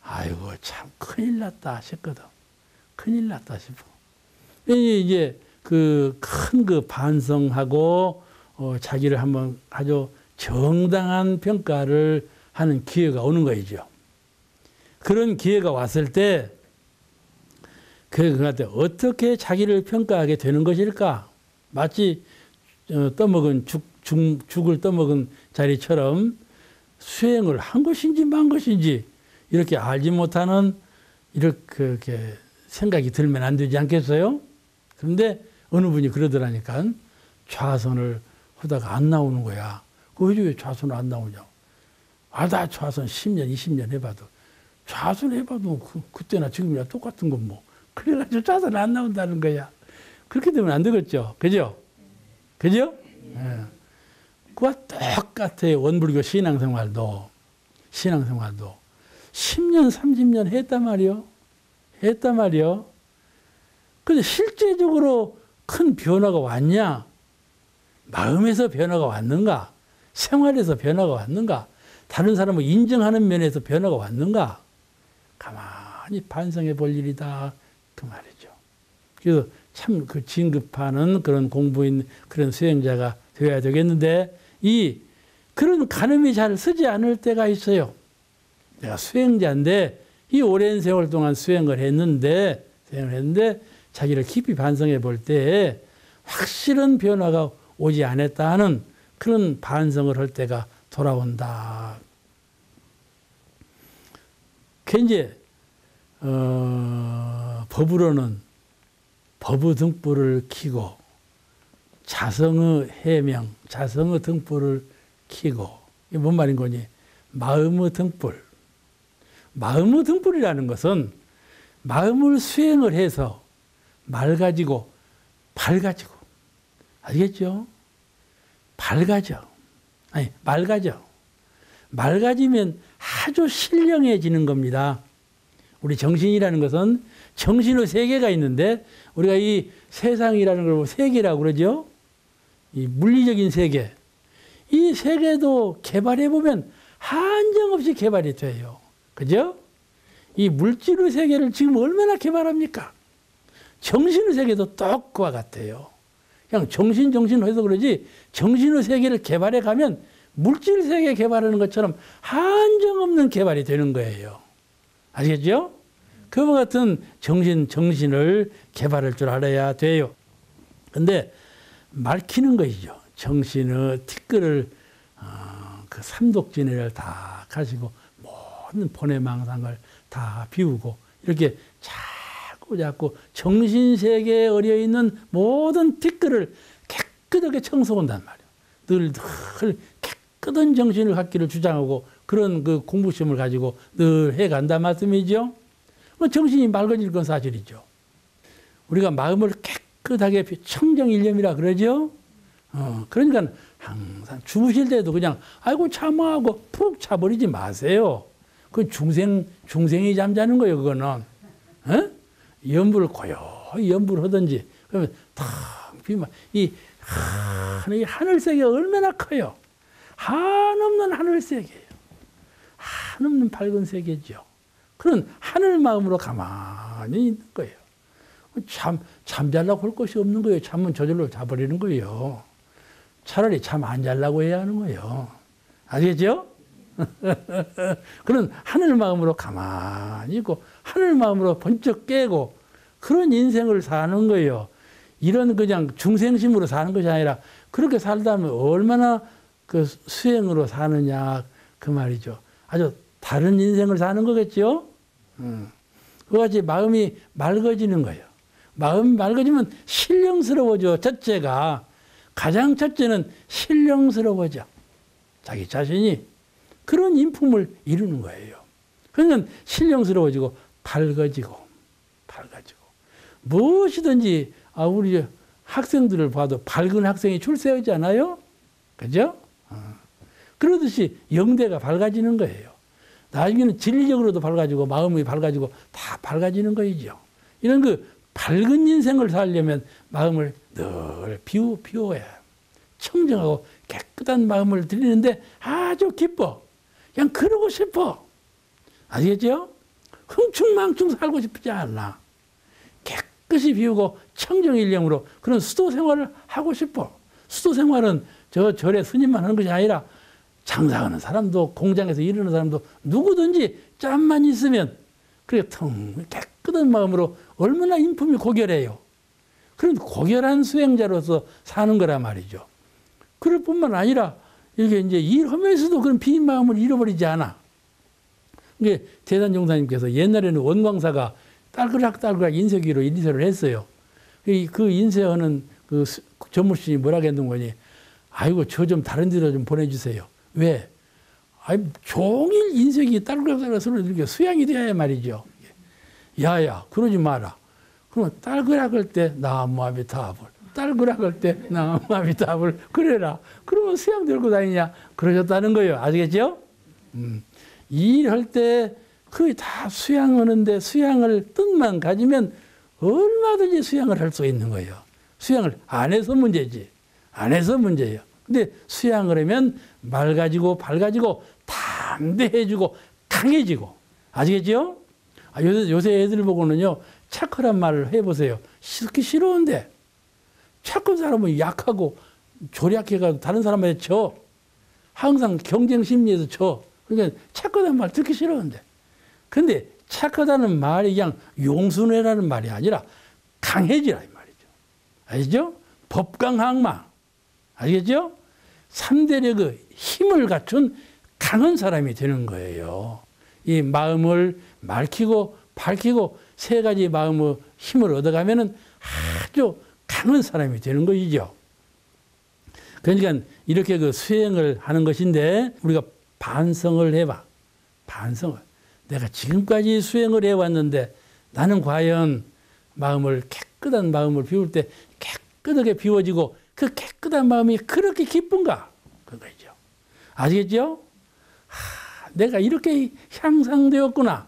아이고 참 큰일 났다 싶거든. 큰일 났다 싶어. 이제 그 큰 그 반성하고 자기를 한번 아주 정당한 평가를 하는 기회가 오는 거이죠. 그런 기회가 왔을 때 그한테 어떻게 자기를 평가하게 되는 것일까? 마치 떠먹은 죽을 떠먹은 자리처럼 수행을 한 것인지 만 것인지 이렇게 알지 못하는 이렇게 생각이 들면 안 되지 않겠어요? 그런데 어느 분이 그러더라니까 좌선을 하다가 안 나오는 거야. 왜 좌선을 안 나오냐? 나 좌선 10년, 20년 해봐도 좌선 해봐도 그때나 지금이나 똑같은 건 뭐. 그래가지고 좌선 안 나온다는 거야. 그렇게 되면 안 되겠죠. 그죠? 그죠? 예. 그와 똑같아요. 원불교 신앙생활도 10년, 30년 했단 말이요. 근데 실제적으로 큰 변화가 왔냐? 마음에서 변화가 왔는가? 생활에서 변화가 왔는가? 다른 사람을 인정하는 면에서 변화가 왔는가? 가만히 반성해 볼 일이다, 그 말이죠. 그래서 참 그 진급하는 그런 공부인 그런 수행자가 되어야 되겠는데 그런 가늠이 잘 쓰지 않을 때가 있어요. 내가 수행자인데 이 오랜 세월 동안 수행을 했는데 자기를 깊이 반성해 볼 때 확실한 변화가 오지 않았다 하는 그런 반성을 할 때가 돌아온다. 그 이제 법으로는 법의 등불을 켜고 자성의 해명, 자성의 등불을 켜고 이게 뭔 말인 거니? 마음의 등불. 마음의 등불이라는 것은 마음을 수행을 해서 맑아지고 밝아지고 알겠죠? 밝아져. 아니 맑아져. 맑아지면 아주 신령해지는 겁니다. 우리 정신이라는 것은 정신의 세계가 있는데 우리가 이 세상이라는 걸 세계라고 그러죠. 이 물리적인 세계. 이 세계도 개발해 보면 한정없이 개발이 돼요. 그죠? 이 물질의 세계를 지금 얼마나 개발합니까? 정신의 세계도 똑 그와 같아요. 그냥 정신 해서 그러지 정신의 세계를 개발해 가면 물질 세계 개발하는 것처럼 한정없는 개발이 되는 거예요. 아시겠죠? 그와 같은 정신을 개발할 줄 알아야 돼요. 근데 말키는 것이죠. 정신의 티끌을 그 삼독진해를 다 가지고 모든 번뇌망상을 다 비우고 이렇게 자꾸 정신세계에 어려있는 모든 티끌을 깨끗하게 청소한단 말이에요. 늘 깨끗한 정신을 갖기를 주장하고 그런 그 공부심을 가지고 늘 해간단 말씀이죠. 정신이 맑아질 건 사실이죠. 우리가 마음을 깨끗하게 청정일념이라 그러죠. 그러니까 항상 주무실 때도 그냥 아이고 참아하고 푹 자버리지 마세요. 그 중생이 잠자는 거예요. 그거는 연불을 고요히 연불을 하든지 그러면 탁 비면 이 하늘 세계가 얼마나 커요. 한없는 하늘 세계예요. 한없는 밝은 세계죠. 그런 하늘 마음으로 가만히 있는 거예요. 잠자려고 할 것이 없는 거예요. 잠은 저절로 자버리는 거예요. 차라리 잠 안 자려고 해야 하는 거예요. 아시겠죠? 그런 하늘 마음으로 가만히 있고 하늘 마음으로 번쩍 깨고 그런 인생을 사는 거예요. 이런 그냥 중생심으로 사는 것이 아니라 그렇게 살다 보면 얼마나 그 수행으로 사느냐 그 말이죠. 아주 다른 인생을 사는 거겠죠. 그같이 마음이 맑아지는 거예요. 마음이 맑아지면 신령스러워져. 가장 첫째는 신령스러워져. 자기 자신이 그런 인품을 이루는 거예요. 그러면 신령스러워지고 밝아지고 무엇이든지 우리 학생들을 봐도 밝은 학생이 출세하지 않아요? 그죠? 그러듯이 영대가 밝아지는 거예요. 나중에는 진리적으로도 밝아지고 마음이 밝아지고 다 밝아지는 거이죠. 이런 그 밝은 인생을 살려면 마음을 늘 비워야 청정하고 깨끗한 마음을 들이는데 아주 기뻐. 그냥 그러고 싶어. 아시겠죠? 흥충망충 살고 싶지 않아. 깨끗이 비우고 청정일념으로 그런 수도 생활을 하고 싶어. 수도 생활은 저 절에 스님만 하는 것이 아니라 장사하는 사람도 공장에서 일하는 사람도 누구든지 짬만 있으면 그래 깨끗한 마음으로 얼마나 인품이 고결해요. 그런 고결한 수행자로서 사는 거란 말이죠. 그럴 뿐만 아니라 이렇게 이제 일하면서도 그런 빈 마음을 잃어버리지 않아. 이게 대단종사님께서 옛날에는 원광사가 딸그락 인쇄기로 인쇄를 했어요. 그 인쇄하는 그 전무신이 뭐라고 했는 거니? 아이고 저 좀 다른 데로 좀 보내주세요. 왜? 종일 인쇄기 딸그락 소리를 이렇게 수양이 돼야 말이죠. 야야 그러지 마라. 그러면 딸그락 할 때 나무아미타불, 딸그락 할 때 나무아미타불 그래라. 그러면 수양 들고 다니냐? 그러셨다는 거예요. 아시겠죠? 일할 때 그게 다 수양하는데 수양을 뜻만 가지면 얼마든지 수양을 할 수 있는 거예요. 수양을 안 해서 문제지. 안 해서 문제예요. 근데 수양을 하면 맑아지고 밝아지고 담대해지고 강해지고. 아시겠죠? 요새 애들 보고는요. 착하란 말을 해보세요. 듣기 싫어한데. 착한 사람은 약하고 조략해가지고 다른 사람한테 져. 항상 경쟁 심리에서 져. 그러니까 착하다는 말 듣기 싫어한데. 근데 착하다는 말이 그냥 용순해라는 말이 아니라 강해지라 이 말이죠. 아시죠? 법강항마. 알겠죠? 3대력의 힘을 갖춘 강한 사람이 되는 거예요. 이 마음을 맑히고 밝히고 세 가지 마음의 힘을 얻어가면은 아주 강한 사람이 되는 것이죠. 그러니까 이렇게 그 수행을 하는 것인데 우리가 반성을 해봐. 반성을. 내가 지금까지 수행을 해왔는데 나는 과연 마음을 깨끗한 마음을 비울 때 깨끗하게 비워지고 그 깨끗한 마음이 그렇게 기쁜가? 그거죠. 아시겠죠? 내가 이렇게 향상되었구나.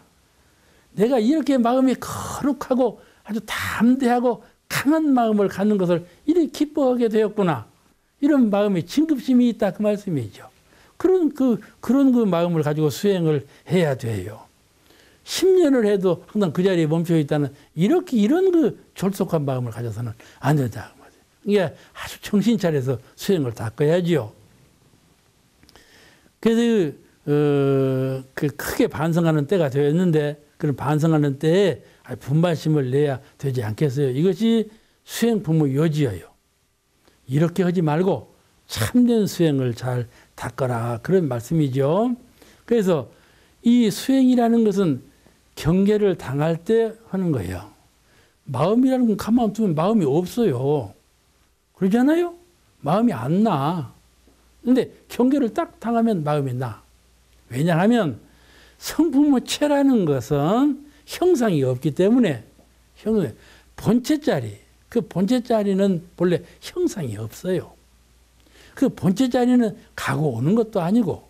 내가 이렇게 마음이 거룩하고 아주 담대하고 강한 마음을 갖는 것을 이렇게 기뻐하게 되었구나. 이런 마음이 진급심이 있다 그 말씀이죠. 그런 그 마음을 가지고 수행을 해야 돼요. 10년을 해도 항상 그 자리에 멈춰 있다는 이런 그 졸속한 마음을 가져서는 안 된다. 이게 아주 정신 차려서 수행을 닦아야지요. 그래서 그 크게 반성하는 때가 되었는데 그런 반성하는 때에 분발심을 내야 되지 않겠어요. 이것이 수행품의 요지예요. 이렇게 하지 말고 참된 수행을 잘 닦아라 그런 말씀이죠. 그래서 이 수행이라는 것은 경계를 당할 때 하는 거예요. 마음이라는 건 가만 두면 마음이 없어요. 그러잖아요? 마음이 안 나. 근데 경계를 딱 당하면 마음이 나. 왜냐하면 성품의 체라는 것은 형상이 없기 때문에 본체짜리, 그 본체짜리는 본래 형상이 없어요. 그 본체짜리는 가고 오는 것도 아니고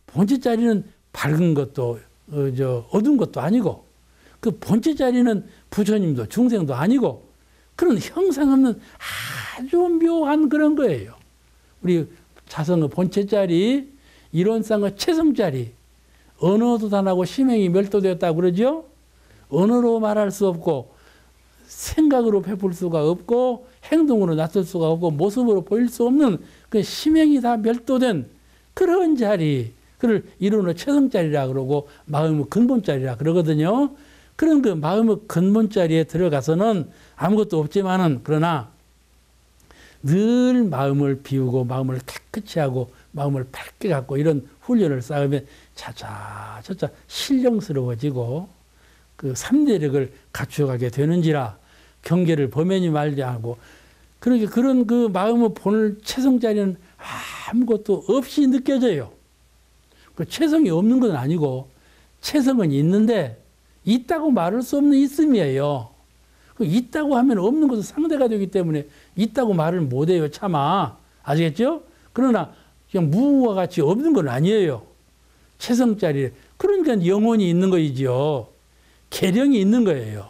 본체짜리는 밝은 것도 어두운 것도 아니고 그 본체짜리는 부처님도 중생도 아니고 그런 형상 없는 아주 묘한 그런 거예요. 우리 자성의 본체짜리, 이론상의 체성짜리, 언어도 단하고 심행이 멸도되었다고 그러죠. 언어로 말할 수 없고 생각으로 베풀 수가 없고 행동으로 나설 수가 없고 모습으로 보일 수 없는 그 심행이 다 멸도된 그런 자리, 그걸 이론으로 체성자리라 그러고 마음의 근본자리라 그러거든요. 그런 그 마음의 근본자리에 들어가서는 아무것도 없지만은 그러나 늘 마음을 비우고 마음을 깨끗이 하고 마음을 밝게 갖고 이런 훈련을 쌓으면 차차 신령스러워지고 그 3대력을 갖추어가게 되는지라 경계를 범하지 말자 하고 그렇게 그런 그 마음의 본을 체성자리는 아무것도 없이 느껴져요. 그 체성이 없는 건 아니고 체성은 있는데 있다고 말할 수 없는 있음이에요. 있다고 하면 없는 것은 상대가 되기 때문에 있다고 말을 못해요. 차마. 아시겠죠? 그러나 그냥 무와 같이 없는 건 아니에요. 체성자리. 그러니까 영혼이 있는 거이지요. 계령이 있는 거예요.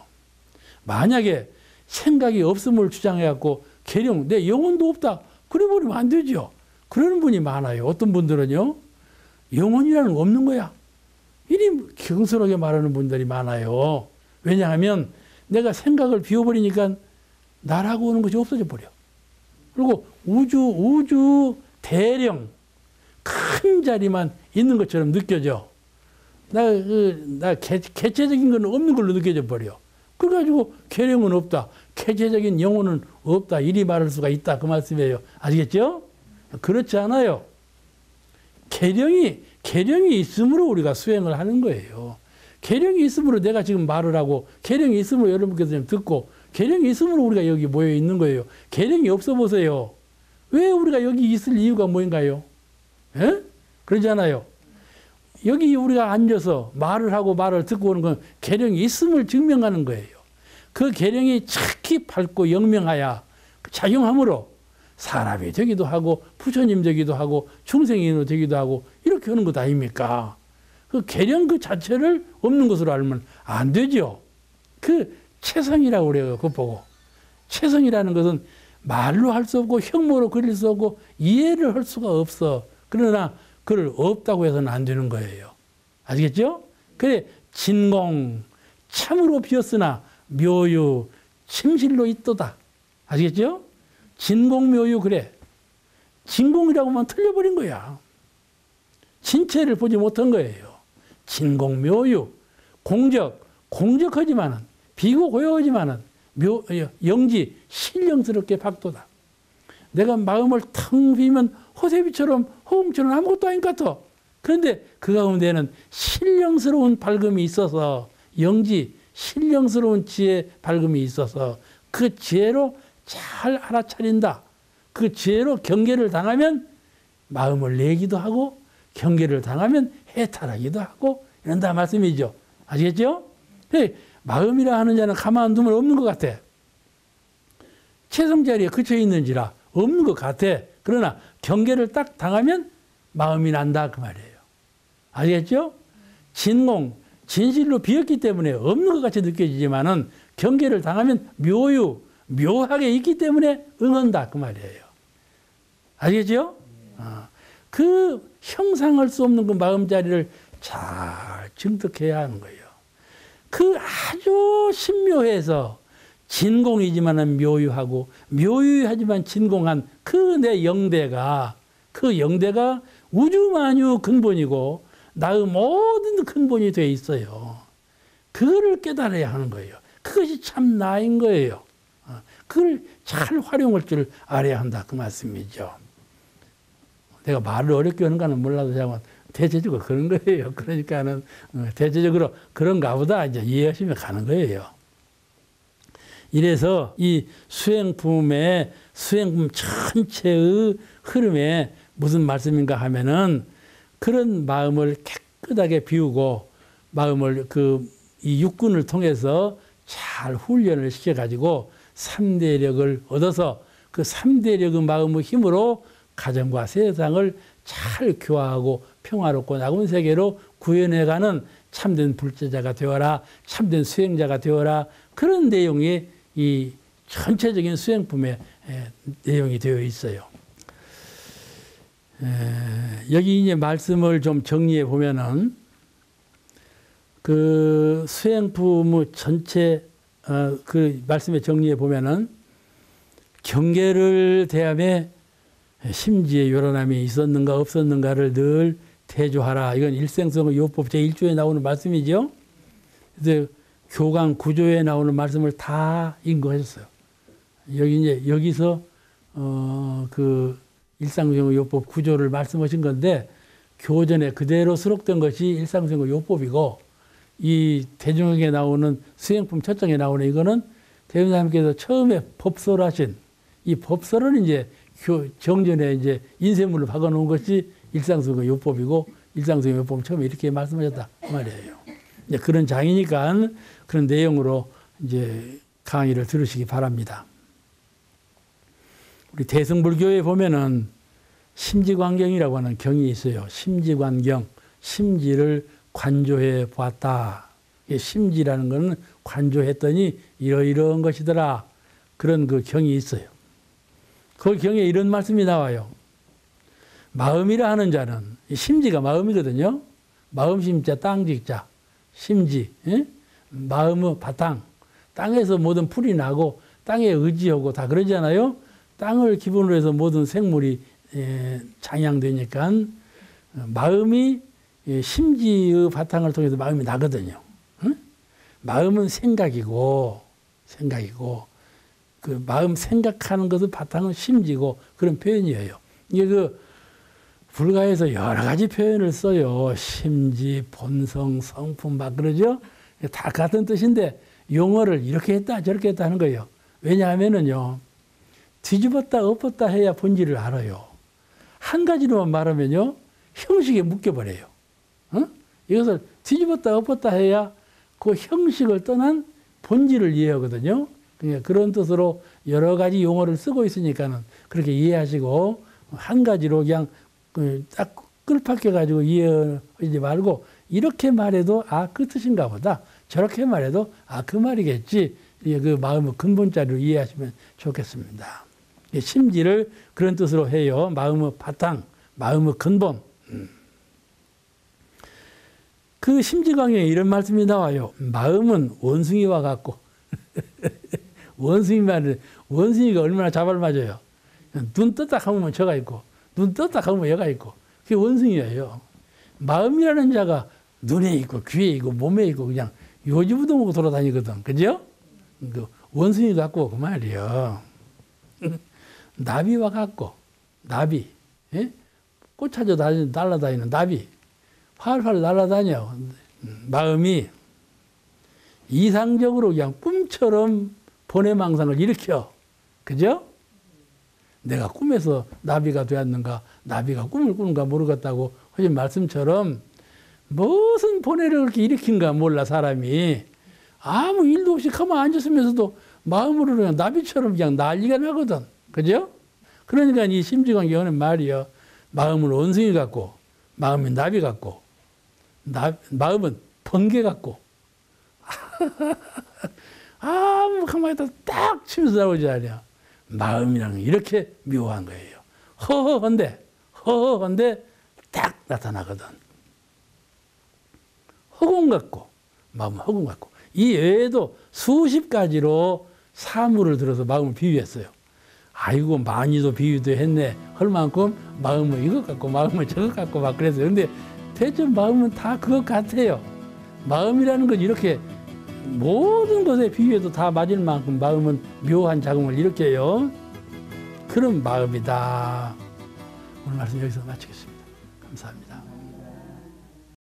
만약에 생각이 없음을 주장해갖고 계령, 내 영혼도 없다. 그래 버리면 안 되죠. 그러는 분이 많아요. 어떤 분들은요. 영혼이라는 거 없는 거야. 이리 경솔하게 말하는 분들이 많아요. 왜냐하면 내가 생각을 비워버리니까 나라고 하는 것이 없어져 버려. 그리고 우주 대령 큰 자리만 있는 것처럼 느껴져. 나 개체적인 건 없는 걸로 느껴져 버려. 그래가지고 계령은 없다. 개체적인 영혼은 없다. 이리 말할 수가 있다. 그 말씀이에요. 아시겠죠? 그렇지 않아요. 계령이 있으므로 우리가 수행을 하는 거예요. 계령이 있으므로 내가 지금 말을 하고 계령이 있으므로 여러분께서 좀 듣고 계령이 있으므로 우리가 여기 모여 있는 거예요. 계령이 없어 보세요. 왜 우리가 여기 있을 이유가 뭐인가요? 예? 그러잖아요. 여기 우리가 앉아서 말을 하고 말을 듣고 오는 건 계령이 있음을 증명하는 거예요. 그 계령이 착히 밝고 영명하여 작용함으로 사람이 되기도 하고 부처님 되기도 하고 중생이 되기도 하고 이렇게 하는 것 아닙니까? 그 계령 그 자체를 없는 것으로 알면 안 되죠. 그 체성이라고 그래요. 그거 보고. 체성이라는 것은 말로 할 수 없고 형모로 그릴 수 없고 이해를 할 수가 없어. 그러나 그걸 없다고 해서는 안 되는 거예요. 아시겠죠? 그래 진공 참으로 비었으나 묘유 침실로 있도다. 아시겠죠? 진공묘유 그래. 진공이라고 하면 틀려버린 거야. 진체를 보지 못한 거예요. 진공묘유. 공적하지만은 비고고요하지만은 영지 신령스럽게 박도다. 내가 마음을 텅 비면 호세비처럼 호응처럼 아무것도 아닌 것 같아. 그런데 그 가운데는 신령스러운 밝음이 있어서 영지 신령스러운 지혜 밝음이 있어서 그 지혜로 잘 알아차린다. 그 지혜로 경계를 당하면 마음을 내기도 하고 경계를 당하면 해탈하기도 하고 이런다 말씀이죠. 아시겠죠? 마음이라 하는 자는 가만두면 없는 것 같아. 채성자리에 그쳐 있는지라 없는 것 같아. 그러나 경계를 딱 당하면 마음이 난다 그 말이에요. 아시겠죠? 진실로 비었기 때문에 없는 것 같이 느껴지지만은 경계를 당하면 묘하게 있기 때문에 응한다 그 말이에요. 아시겠죠? 그 형상할 수 없는 그 마음자리를 잘 증득해야 하는 거예요. 그 아주 신묘해서 진공이지만은 묘유하고 묘유하지만 진공한 그 내 영대가 우주만유 근본이고 나의 모든 근본이 되어 있어요. 그거를 깨달아야 하는 거예요. 그것이 참 나인 거예요. 그걸 잘 활용할 줄 알아야 한다 그 말씀이죠. 내가 말을 어렵게 하는가는 몰라도 자면 대체적으로 그런 거예요. 그러니까는 대체적으로 그런가 보다 이제 이해하시면 가는 거예요. 이래서 이 수행품 전체의 흐름에 무슨 말씀인가 하면은 그런 마음을 깨끗하게 비우고 마음을 이 육군을 통해서 잘 훈련을 시켜가지고 3대력을 얻어서 그 3대력의 마음의 힘으로 가정과 세상을 잘 교화하고 평화롭고 나은 세계로 구현해가는 참된 불제자가 되어라, 참된 수행자가 되어라, 그런 내용이 이 전체적인 수행품의 내용이 되어 있어요. 여기 이제 말씀을 좀 정리해 보면은 그 수행품의 전체 그 말씀에 정리해 보면은 경계를 대함에 심지에 요란함이 있었는가 없었는가를 늘 대조하라. 이건 일생성의 요법 제1조에 나오는 말씀이죠. 그래서 교강 구조에 나오는 말씀을 다 인거하셨어요. 여기서 그 일상생활 요법 구조를 말씀하신 건데 교전에 그대로 수록된 것이 일상생활 요법이고 이 대중에게 나오는 수행품 첫 장에 나오는 이거는 대통령님께서 처음에 법설을 하신 이 법설은 이제 정전에 이제 인쇄물을 박아놓은 것이 일상생활 요법이고 일상생활 요법은 처음에 이렇게 말씀하셨다 그 말이에요. 이제 그런 장이니까 그런 내용으로 이제 강의를 들으시기 바랍니다. 우리 대승불교에 보면은 심지관경이라고 하는 경이 있어요. 심지관경, 심지를 관조해 보았다. 심지라는 것은 관조했더니 이러이러한 것이더라. 그런 그 경이 있어요. 그 경에 이런 말씀이 나와요. 마음이라 하는 자는 심지가 마음이거든요. 마음심자 땅직자 심지, 마음의 바탕, 땅에서 모든 풀이 나고 땅에 의지하고 다 그러잖아요. 땅을 기본으로 해서 모든 생물이 장양되니까 마음이 심지의 바탕을 통해서 마음이 나거든요. 마음은 생각이고 그 마음 생각하는 것은 바탕은 심지고 그런 표현이에요. 이게 그 불가에서 여러 가지 표현을 써요. 심지, 본성, 성품 막 그러죠. 다 같은 뜻인데 용어를 이렇게 했다 저렇게 했다 하는 거예요. 왜냐하면은요. 뒤집었다 엎었다 해야 본질을 알아요. 한 가지로만 말하면요. 형식에 묶여버려요. 이것을 뒤집었다 엎었다 해야 그 형식을 떠난 본질을 이해하거든요. 그러니까 그런 뜻으로 여러 가지 용어를 쓰고 있으니까는 그렇게 이해하시고 한 가지로 그냥 딱 끌팍해가지고 이해하지 말고 이렇게 말해도 그 뜻인가 보다. 저렇게 말해도 그 말이겠지. 그 마음의 근본자리로 이해하시면 좋겠습니다. 심지를 그런 뜻으로 해요. 마음의 바탕, 마음의 근본. 그 심지강에 이런 말씀이 나와요. 마음은 원숭이와 같고 원숭이 말이 원숭이가 얼마나 잡알 맞아요. 눈 떴다 감으면 저가 있고 눈 떴다 감으면 얘가 있고 그게 원숭이예요. 마음이라는 자가 눈에 있고 귀에 있고 몸에 있고 그냥 요지부동 하고 돌아다니거든. 그죠? 그 원숭이 같고 그 말이요. 나비와 같고 나비. 예? 꽃 찾아 날아다니는 나비. 활활 날아다녀. 마음이 이상적으로 그냥 꿈처럼 번외망상을 일으켜. 그죠? 내가 꿈에서 나비가 되었는가, 나비가 꿈을 꾸는가 모르겠다고 하신 말씀처럼 무슨 번뇌를 그렇게 일으킨가 몰라, 사람이. 아무 일도 없이 가만 앉았으면서도 마음으로 그냥 나비처럼 그냥 난리가 나거든. 그죠? 그러니까 이 심지광 경은 말이요. 마음은 원숭이 같고, 마음은 나비 같고, 마음은 번개 같고. 아무 가만히 딱 치면서 나오지 않냐. 마음이랑 이렇게 묘한 거예요. 허허한데 딱 나타나거든. 허공 같고, 마음은 허공 같고. 이 외에도 수십 가지로 사물을 들어서 마음을 비유했어요. 아이고, 많이도 비유도 했네. 할 만큼 마음은 이것 같고, 마음은 저것 같고, 막 그랬어요. 근데 대체 마음은 다 그것 같아요. 마음이라는 건 이렇게 모든 것에 비유해도 다 맞을 만큼 마음은 묘한 작용을 일으켜요. 그런 마음이다. 오늘 말씀 여기서 마치겠습니다. 감사합니다.